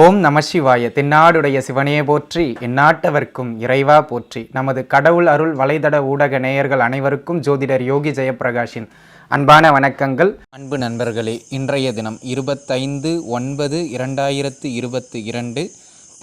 ஓம் நம சிவாய. தென்னாடுடைய சிவனே போற்றி, எந்நாட்டவர்க்கும் இறைவா போற்றி. நமது கடவுள் அருள் வலைதட ஊடக நேயர்கள் அனைவருக்கும் ஜோதிடர் யோகி ஜெயப்பிரகாஷின் அன்பான வணக்கங்கள். அன்பு நண்பர்களே, இன்றைய தினம் 25/9/2022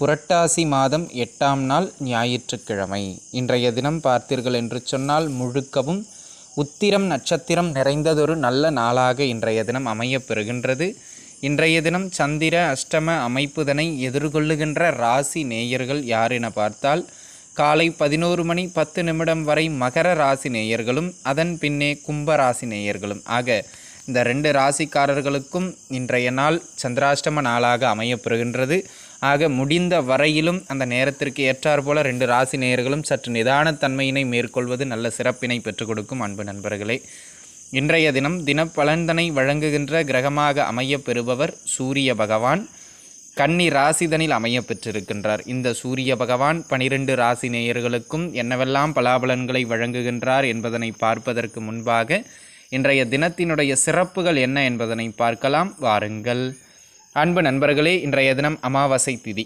புரட்டாசி மாதம் 8ஆம் நாள் ஞாயிற்றுக்கிழமை. இன்றைய தினம் பார்த்தீர்கள் என்று சொன்னால் முழுக்கவும் உத்திரம் நட்சத்திரம் நிறைந்ததொரு நல்ல நாளாக இன்றைய தினம் அமையப்பெறுகின்றது. இன்றைய தினம் சந்திர அஷ்டம அமைப்புதனை எதிர்கொள்ளுகின்ற ராசி நேயர்கள் யார் என பார்த்தால், காலை 11:10 வரை மகர ராசி நேயர்களும் அதன் பின்னே கும்ப ராசி நேயர்களும் ஆக இந்த 2 ராசிக்காரர்களுக்கும் இன்றைய நாள் சந்திராஷ்டம நாளாக அமையப்பெறுகின்றது. ஆக முடிந்த வரையிலும் அந்த நேரத்திற்கு ஏற்றாற்போல 2 ராசி நேயர்களும் சற்று நிதானத்தன்மையினை மேற்கொள்வது நல்ல சிறப்பினை பெற்றுக் கொடுக்கும். அன்பு நண்பர்களே, இன்றைய தினம் தினப்பலன்தனை வழங்குகின்ற கிரகமாக அமையப்பெறுபவர் சூரிய பகவான். கன்னி ராசிதனில் அமையப்பெற்றிருக்கின்றார். இந்த சூரிய பகவான் 12 ராசி நேயர்களுக்கும் என்னவெல்லாம் பலாபலன்களை வழங்குகின்றார் என்பதனை பார்ப்பதற்கு முன்பாக இன்றைய தினத்தினுடைய சிறப்புகள் என்ன என்பதனை பார்க்கலாம். வாருங்கள். அன்பு நண்பர்களே, இன்றைய தினம் அமாவாசை திதி.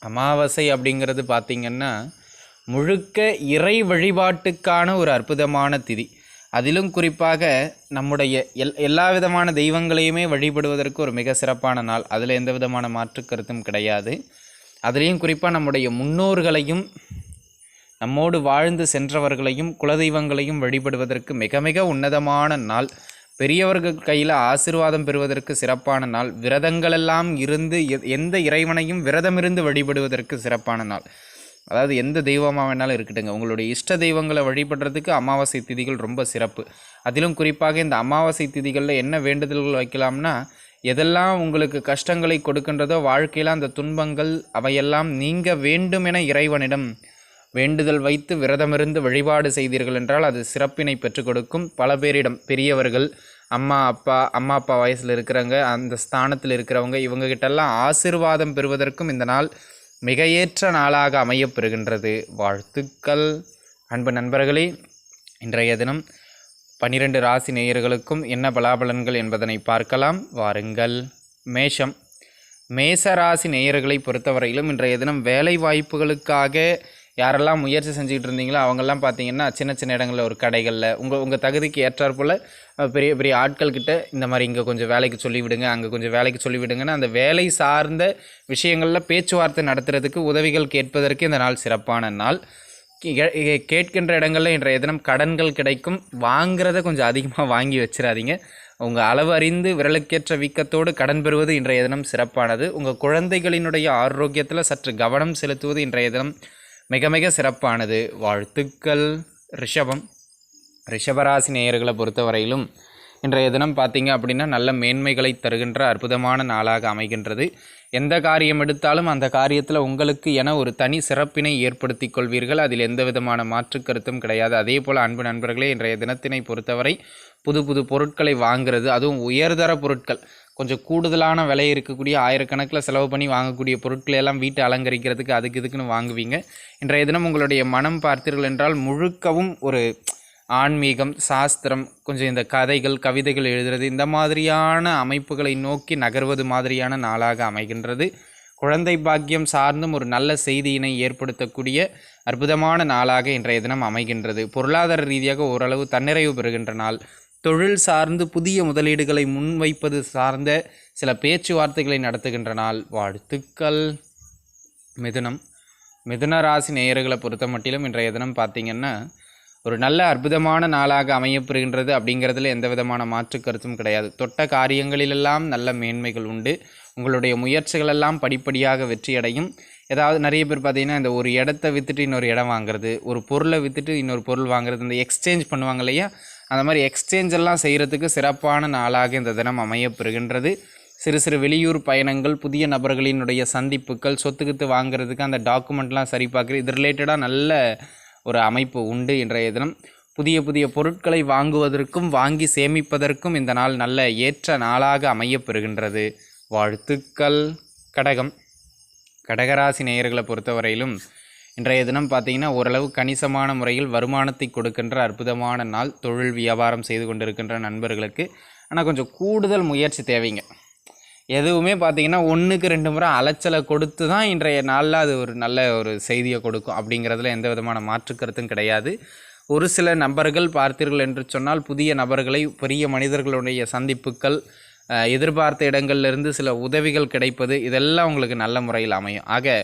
அமாவாசை அப்படிங்கிறது பார்த்திங்கன்னா முழுக்க இறை வழிபாட்டுக்கான ஒரு அற்புதமான திதி. அதிலும் குறிப்பாக நம்முடைய எல்லா விதமான தெய்வங்களையுமே வழிபடுவதற்கு ஒரு மிக சிறப்பான நாள். அதில் எந்த விதமான மாற்று கருத்தும் கிடையாது. அதுலேயும் குறிப்பாக நம்முடைய முன்னோர்களையும் நம்மோடு வாழ்ந்து சென்றவர்களையும் குலதெய்வங்களையும் வழிபடுவதற்கு மிக மிக உன்னதமான நாள். பெரியவர்கள் கையில் ஆசீர்வாதம் பெறுவதற்கு சிறப்பான நாள். விரதங்களெல்லாம் இருந்து எந்த இறைவனையும் விரதமிருந்து வழிபடுவதற்கு சிறப்பான நாள். அதாவது எந்த தெய்வமாக வேணாலும் இருக்கட்டுங்க, உங்களுடைய இஷ்ட தெய்வங்களை வழிபடுறதுக்கு அமாவாசை திதிகள் ரொம்ப சிறப்பு. அதிலும் குறிப்பாக இந்த அமாவாசை திதிகளில் என்ன வேண்டுதல்கள் வைக்கலாம்னா, எதெல்லாம் உங்களுக்கு கஷ்டங்களை கொடுக்கின்றதோ வாழ்க்கையில் அந்த துன்பங்கள் அவையெல்லாம் நீங்க வேண்டும் என இறைவனிடம் வேண்டுதல் வைத்து விரதமிருந்து வழிபாடு செய்தீர்கள் என்றால் அது சிறப்பினை பெற்றுக் கொடுக்கும். பல பேரிடம் பெரியவர்கள், அம்மா அப்பா வயசில் இருக்கிறவங்க, அந்த ஸ்தானத்தில் இருக்கிறவங்க, இவங்ககிட்டெல்லாம் ஆசீர்வாதம் பெறுவதற்கும் இந்த நாள் மிக ஏற்ற நாளாக அமையப்பெறுகின்றது. வாழ்த்துக்கள். அன்பு நண்பர்களே, இன்றைய தினம் 12 ராசி நேயர்களுக்கும் என்ன பலாபலன்கள் என்பதனை பார்க்கலாம். வாருங்கள். மேஷ ராசி நேயர்களை பொறுத்தவரையிலும் இன்றைய தினம் வேலை வாய்ப்புகளுக்காக யாரெல்லாம் முயற்சி செஞ்சுக்கிட்டு இருந்தீங்களோ அவங்கெல்லாம் பார்த்தீங்கன்னா சின்ன சின்ன இடங்களில் ஒரு கடைகளில் உங்கள் தகுதிக்கு ஏற்றாற்போல் பெரிய பெரிய ஆட்கள்கிட்ட இந்த மாதிரி இங்கே கொஞ்சம் வேலைக்கு சொல்லிவிடுங்க, அங்கே கொஞ்சம் வேலைக்கு சொல்லிவிடுங்கன்னு அந்த வேலை சார்ந்த விஷயங்களில் பேச்சுவார்த்தை நடத்துறதுக்கு உதவிகள் கேட்பதற்கு இந்த நாள் சிறப்பான நாள். கேட்கின்ற இடங்களில் இன்றைய தினம் கடன்கள் கிடைக்கும். வாங்கிறத கொஞ்சம் அதிகமாக வாங்கி வச்சிடாதீங்க. உங்கள் அளவு அறிந்து விரலுக்கேற்ற வீக்கத்தோடு கடன் பெறுவது இன்றைய தினம் சிறப்பானது. உங்கள் குழந்தைகளினுடைய ஆரோக்கியத்தில் சற்று கவனம் செலுத்துவது இன்றைய தினம் மிக மிக சிறப்பானது. வாழ்த்துக்கள். ரிஷபராசி நேயர்களை பொறுத்தவரையிலும் இன்றைய தினம் பார்த்தீங்க அப்படின்னா நல்ல மேன்மைகளை தருகின்ற அற்புதமான நாளாக அமைகின்றது. எந்த காரியம் எடுத்தாலும் அந்த காரியத்தில் உங்களுக்கு என ஒரு தனி சிறப்பினை ஏற்படுத்தி கொள்வீர்கள். அதில் எந்த விதமான மாற்று கருத்தும் கிடையாது. அதே போல் அன்பு நண்பர்களே, இன்றைய தினத்தினை பொறுத்தவரை புது புது பொருட்களை வாங்கிறது, அதுவும் உயர்தர பொருட்கள், கொஞ்சம் கூடுதலான விலை இருக்கக்கூடிய ஆயிரக்கணக்கில் செலவு பண்ணி வாங்கக்கூடிய பொருட்களை எல்லாம் வீட்டை அலங்கரிக்கிறதுக்கு அதுக்கு இதுக்குன்னு வாங்குவீங்க. இன்றைய தினம் உங்களுடைய மனம் பார்த்தீர்கள் என்றால் முழுக்கவும் ஒரு ஆன்மீகம், சாஸ்திரம், கொஞ்சம் இந்த கதைகள் கவிதைகள் எழுதுறது, இந்த மாதிரியான அமைப்புகளை நோக்கி நகர்வது மாதிரியான நாளாக அமைகின்றது. குழந்தை பாக்கியம் சார்ந்தும் ஒரு நல்ல செய்தியினை ஏற்படுத்தக்கூடிய அற்புதமான நாளாக இன்றைய தினம் அமைகின்றது. பொருளாதார ரீதியாக ஓரளவு தன்னிறைவு பெறுகின்ற நாள். தொழில் சார்ந்து புதிய முதலீடுகளை முன்வைப்பது சார்ந்த சில பேச்சுவார்த்தைகளை நடத்துகின்ற நாள். வாழ்த்துக்கள். மிதுன ராசி நேயர்களை பொறுத்த மட்டிலும் இன்றைய தினம் பார்த்திங்கன்னா ஒரு நல்ல அற்புதமான நாளாக அமையப்பெறுகின்றது. அப்படிங்கிறதுல எந்த விதமான மாற்று கருத்தும் கிடையாது. தொட்ட காரியங்களிலெல்லாம் நல்ல மேன்மைகள் உண்டு. உங்களுடைய முயற்சிகளெல்லாம் படிப்படியாக வெற்றியடையும். ஏதாவது நிறைய பேர் பார்த்திங்கன்னா இந்த ஒரு இடத்த விற்றுட்டு இன்னொரு இடம் வாங்குறது, ஒரு பொருளை விற்றுட்டு இன்னொரு பொருள் வாங்குறது, இந்த எக்ஸ்சேஞ்ச் பண்ணுவாங்க இல்லையா, அந்த மாதிரி எக்ஸ்சேஞ்ச் எல்லாம் செய்கிறதுக்கு சிறப்பான நாளாக இந்த தினம் அமையப்பெறுகின்றது. சிறு சிறு வெளியூர் பயணங்கள், புதிய நபர்களினுடைய சந்திப்புகள், சொத்துக்கித்து வாங்குறதுக்கு அந்த டாக்குமெண்ட்லாம் சரி பார்க்குறது, இது ரிலேட்டடாக நல்ல ஒரு அமைப்பு உண்டு. இன்றைய தினம் புதிய புதிய பொருட்களை வாங்குவதற்கும் வாங்கி சேமிப்பதற்கும் இந்த நாள் நல்ல ஏற்ற நாளாக அமையப்பெறுகின்றது. வாழ்த்துக்கள். கடகராசி நேயர்களை பொறுத்தவரையிலும் இன்றைய தினம் பார்த்திங்கன்னா ஓரளவு கணிசமான முறையில் வருமானத்தை கொடுக்கின்ற அற்புதமான நாள். தொழில் வியாபாரம் செய்து கொண்டிருக்கின்ற நண்பர்களுக்கு ஆனால் கொஞ்சம் கூடுதல் முயற்சி தேவைங்க. எதுவுமே பார்த்தீங்கன்னா 1க்கு 2 முறை அலைச்சலை கொடுத்து தான் இன்றைய நாளில் அது ஒரு நல்ல ஒரு செய்தியை கொடுக்கும் அப்படிங்கிறதுல எந்த விதமான மாற்று கருத்தும் கிடையாது. ஒரு சில நபர்கள் பார்த்தீர்கள் என்று சொன்னால் புதிய நபர்களை, பெரிய மனிதர்களுடைய சந்திப்புகள், எதிர்பார்த்த இடங்கள்லேருந்து சில உதவிகள் கிடைப்பது, இதெல்லாம் உங்களுக்கு நல்ல முறையில் அமையும். ஆக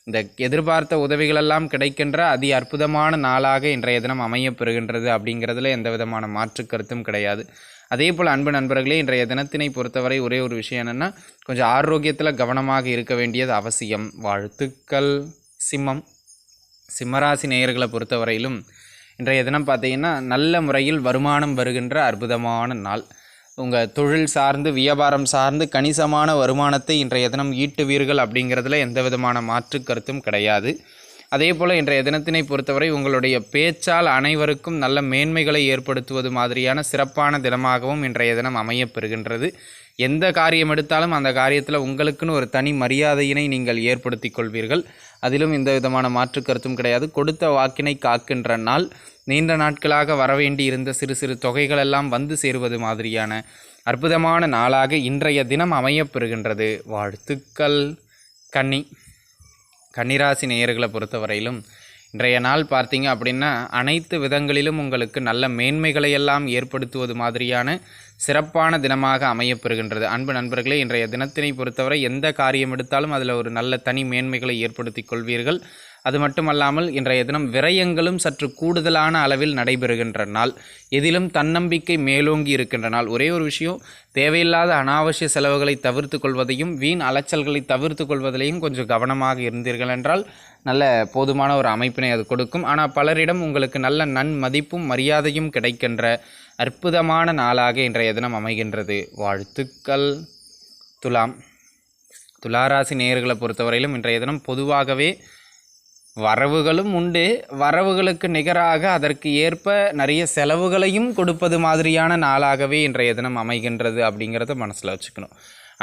இந்த எதிர்பார்த்த உதவிகளெல்லாம் கிடைக்கின்ற அதி அற்புதமான நாளாக இன்றைய தினம் அமையப்பெறுகின்றது அப்படிங்கிறதுல எந்த விதமான மாற்று கருத்தும் கிடையாது. அதே போல் அன்பு நண்பர்களே, இன்றைய தினத்தினை பொறுத்தவரை ஒரே ஒரு விஷயம் என்னென்னா, கொஞ்சம் ஆரோக்கியத்தில் கவனமாக இருக்க வேண்டியது அவசியம். வாழ்த்துக்கள். சிம்மராசி நேயர்களை பொறுத்தவரையிலும் இன்றைய தினம் பார்த்தீங்கன்னா நல்ல முறையில் வருமானம் வருகின்ற அற்புதமான நாள். உங்கள் தொழில் சார்ந்து, வியாபாரம் சார்ந்து கணிசமான வருமானத்தை இன்றைய தினம் ஈட்டுவீர்கள் அப்படிங்கிறதுல எந்த விதமான மாற்று கருத்தும் கிடையாது. அதே போல் இன்றைய தினத்தினை பொறுத்தவரை உங்களுடைய பேச்சால் அனைவருக்கும் நல்ல மேன்மைகளை ஏற்படுத்துவது மாதிரியான சிறப்பான தினமாகவும் இன்றைய தினம் அமையப்பெறுகின்றது. எந்த காரியம் எடுத்தாலும் அந்த காரியத்தில் உங்களுக்குன்னு ஒரு தனி மரியாதையினை நீங்கள் ஏற்படுத்தி கொள்வீர்கள். அதிலும் எந்த விதமான மாற்று கருத்தும் கிடையாது. கொடுத்த வாக்கினை காக்கின்ற நாள். நீண்ட நாட்களாக வரவேண்டி இருந்த சிறு சிறு தொகைகளெல்லாம் வந்து சேருவது மாதிரியான அற்புதமான நாளாக இன்றைய தினம் அமையப்பெறுகின்றது. வாழ்த்துக்கள். கன்னிராசி நேயர்களை பொறுத்தவரையிலும் இன்றைய நாள் பார்த்தீங்க அப்படின்னா அனைத்து விதங்களிலும் உங்களுக்கு நல்ல மேன்மைகளை எல்லாம் ஏற்படுத்துவது மாதிரியான சிறப்பான தினமாக அமையப்பெறுகின்றது. அன்பு நண்பர்களே, இன்றைய தினத்தினை பொறுத்தவரை எந்த காரியம் எடுத்தாலும் அதில் ஒரு நல்ல தனி மேன்மைகளை ஏற்படுத்தி கொள்வீர்கள். அது மட்டுமல்லாமல் இன்றைய தினம் விரயங்களும் சற்று கூடுதலான அளவில் நடைபெறுகின்ற நாள். எதிலும் தன்னம்பிக்கை மேலோங்கி இருக்கின்ற நாள். ஒரே ஒரு விஷயம், தேவையில்லாத அனாவசிய செலவுகளை தவிர்த்து கொள்வதையும் வீண் அலைச்சல்களை தவிர்த்து கொள்வதிலையும் கொஞ்சம் கவனமாக இருந்தீர்கள் என்றால் நல்ல போதுமான ஒரு அமைப்பினை அது கொடுக்கும். ஆனால் பலரிடம் உங்களுக்கு நல்ல நன்மதிப்பும் மரியாதையும் கிடைக்கின்ற அற்புதமான நாளாக இன்றைய தினம் அமைகின்றது. வாழ்த்துக்கள். துலாராசி நேயர்களை பொறுத்தவரையிலும் இன்றைய தினம் பொதுவாகவே வரவுகளும் உண்டு, வரவுகளுக்கு நிகராக அதற்கு ஏற்ப நிறைய செலவுகளையும் கொடுப்பது மாதிரியான நாளாகவே இன்றைய தினம் அமைகின்றது அப்படிங்கிறத மனசில் வச்சுக்கணும்.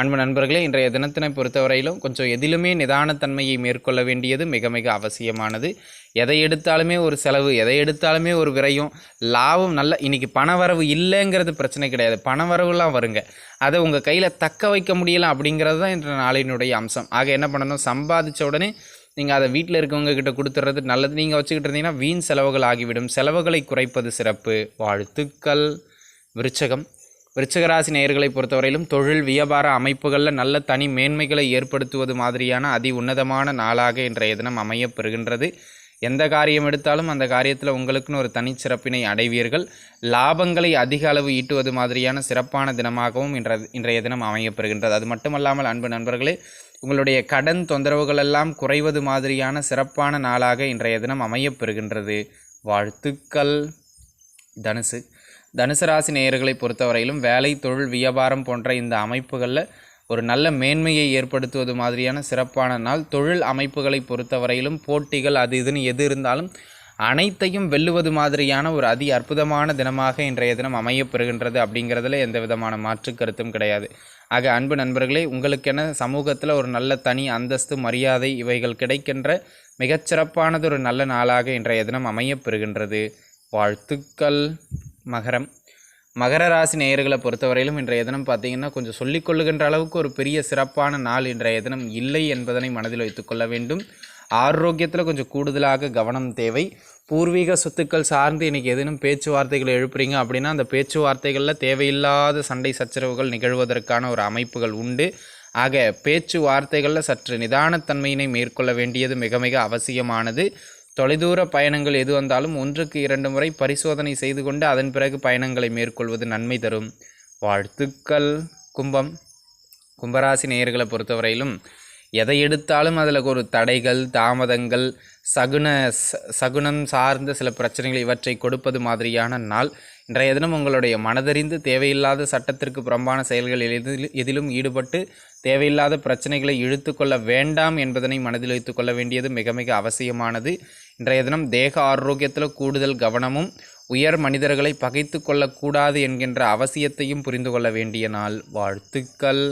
அன்பு நண்பர்களே, இன்றைய தினத்தினை பொறுத்தவரையிலும் கொஞ்சம் எதிலுமே நிதானத்தன்மையை மேற்கொள்ள வேண்டியது மிக மிக அவசியமானது. எதை எடுத்தாலுமே ஒரு செலவு, எதை எடுத்தாலுமே ஒரு விரயம். லாபம் நல்ல இன்றைக்கி பணவரவு இல்லைங்கிறது பிரச்சனை கிடையாது, பணவரவுலாம் வருங்க. அதை உங்கள் கையில் தக்க வைக்க முடியலாம் அப்படிங்கிறது தான் இன்றைய நாளினுடைய அம்சம். ஆக என்ன பண்ணணும், சம்பாதிச்ச உடனே நீங்கள் அதை வீட்டில் இருக்கவங்க கிட்ட கொடுத்துட்றது நல்லது. நீங்கள் வச்சுக்கிட்டு இருந்தீங்கன்னா வீண் செலவுகள் ஆகிவிடும். செலவுகளை குறைப்பது சிறப்பு. வாழ்த்துக்கள். விருச்சகராசி நேயர்களை பொறுத்தவரையிலும் தொழில் வியாபார அமைப்புகளில் நல்ல தனி மேன்மைகளை ஏற்படுத்துவது மாதிரியான அதி உன்னதமான நாளாக இன்றைய தினம் அமையப்பெறுகின்றது. எந்த காரியம் எடுத்தாலும் அந்த காரியத்தில் உங்களுக்குன்னு ஒரு தனிச்சிறப்பினை அடைவீர்கள். லாபங்களை அதிக அளவு ஈட்டுவது மாதிரியான சிறப்பான தினமாகவும் இன்றைய தினம் அமையப்பெறுகின்றது. அது மட்டுமல்லாமல் அன்பு நண்பர்களே, உங்களுடைய கடன் தொந்தரவுகளெல்லாம் குறைவது மாதிரியான சிறப்பான நாளாக இன்றைய தினம் அமையப்பெறுகின்றது. வாழ்த்துக்கள். தனுசு ராசி நேயர்களை பொறுத்தவரையிலும் வேலை, தொழில், வியாபாரம் போன்ற இந்த அமைப்புகளில் ஒரு நல்ல மேன்மையை ஏற்படுத்துவது மாதிரியான சிறப்பான நாள். தொழில் அமைப்புகளை பொறுத்தவரையிலும் போட்டிகள் அது இதுன்னு எது இருந்தாலும் அனைத்தையும் வெல்லுவது மாதிரியான ஒரு அதி அற்புதமான தினமாக இன்றைய தினம் அமையப்பெறுகின்றது அப்படிங்கிறதுல எந்த விதமான மாற்று கருத்தும் கிடையாது. ஆக அன்பு நண்பர்களே, உங்களுக்கென சமூகத்தில் ஒரு நல்ல தனி அந்தஸ்து, மரியாதை இவைகள் கிடைக்கின்ற மிகச்சிறப்பானது ஒரு நல்ல நாளாக இன்றைய தினம் அமையப்பெறுகின்றது. வாழ்த்துக்கள். மகர ராசி நேயர்களை பொறுத்தவரையிலும் இன்றைய தினம் பார்த்திங்கன்னா கொஞ்சம் சொல்லிக்கொள்ளுகின்ற அளவுக்கு ஒரு பெரிய சிறப்பான நாள் இன்றைய தினம் இல்லை என்பதனை மனதில் வைத்துக்கொள்ள வேண்டும். ஆரோக்கியத்தில் கொஞ்சம் கூடுதலாக கவனம் தேவை. பூர்வீக சொத்துக்கள் சார்ந்து இன்றைக்கி எதுவும் பேச்சுவார்த்தைகளை எழுப்புறீங்க அப்படின்னா அந்த பேச்சுவார்த்தைகளில் தேவையில்லாத சண்டை சச்சரவுகள் நிகழ்வதற்கான ஒரு அமைப்புகள் உண்டு. ஆக பேச்சுவார்த்தைகளில் சற்று நிதானத்தன்மையினை மேற்கொள்ள வேண்டியது மிக மிக அவசியமானது. தொலைதூர பயணங்கள் எது வந்தாலும் 1க்கு 2 முறை பரிசோதனை செய்து கொண்டு அதன் பிறகு பயணங்களை மேற்கொள்வது நன்மை தரும். வாழ்த்துக்கள். கும்பராசி நேயர்களை பொறுத்தவரையிலும் எதை எடுத்தாலும் அதில் ஒரு தடைகள், தாமதங்கள், சகுனம் சார்ந்த சில பிரச்சனைகள் இவற்றை கொடுப்பது மாதிரியான நாள். இன்றைய தினம் உங்களுடைய மனதறிந்து தேவையில்லாத சட்டத்திற்கு புறம்பான செயல்கள் எதிலும் ஈடுபட்டு தேவையில்லாத பிரச்சனைகளை இழுத்து கொள்ள வேண்டாம் என்பதனை மனதில் வைத்து கொள்ள வேண்டியது மிக மிக அவசியமானது. இன்றைய தினம் தேக ஆரோக்கியத்தில் கூடுதல் கவனமும் உயர் மனிதர்களை பகைத்து கொள்ளக்கூடாது என்கின்ற அவசியத்தையும் புரிந்து கொள்ள வேண்டிய நாள். வாழ்த்துக்கள்.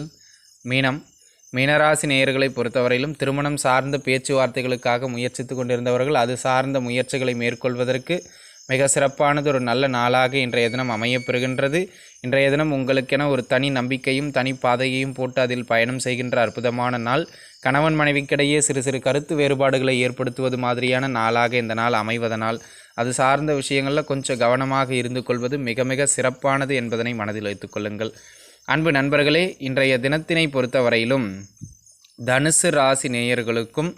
மீனராசி நேயர்களை பொறுத்தவரையிலும் திருமணம் சார்ந்த பேச்சுவார்த்தைகளுக்காக முயற்சித்து கொண்டிருந்தவர்கள் அது சார்ந்த முயற்சிகளை மேற்கொள்வதற்கு மிக சிறப்பானது ஒரு நல்ல நாளாக இன்றைய தினம் அமையப்பெறுகின்றது. இன்றைய தினம் உங்களுக்கென ஒரு தனி நம்பிக்கையும் தனி பாதையையும் போட்டு அதில் பயணம் செய்கின்ற அற்புதமான நாள். கணவன் மனைவிக்கிடையே சிறு சிறு கருத்து வேறுபாடுகளை ஏற்படுத்துவது மாதிரியான நாளாக இந்த நாள் அமைவதனால் அது சார்ந்த விஷயங்களில் கொஞ்சம் கவனமாக இருந்து கொள்வது மிக மிக சிறப்பானது என்பதனை மனதில் வைத்துக் கொள்ளுங்கள். அன்பு நண்பர்களே, இன்றைய தினத்தினை பொறுத்தவரையிலும் தனுசு ராசி நேயர்களுக்கும்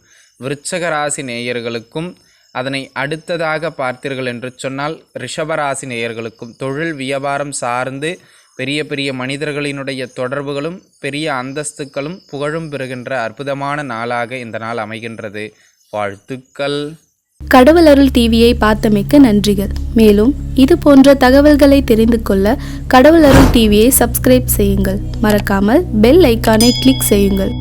விருச்சக ராசி நேயர்களுக்கும் அதனை அடுத்ததாக பார்த்தீர்கள் என்று சொன்னால் ரிஷபராசி நேயர்களுக்கும் தொழில் வியாபாரம் சார்ந்து பெரிய பெரிய மனிதர்களினுடைய தொடர்புகளும் பெரிய அந்தஸ்துக்களும் புகழும் பெறுகின்ற அற்புதமான நாளாக இந்த நாள் அமைகின்றது. வாழ்த்துக்கள். கடவுள் அருள் டிவியை பார்த்தமைக்கு நன்றிகள். மேலும் இது போன்ற தகவல்களை தெரிந்து கொள்ள கடவுள் அருள் டிவியை சப்ஸ்கிரைப் செய்யுங்கள். மறக்காமல் பெல் ஐக்கானை கிளிக் செய்யுங்கள்.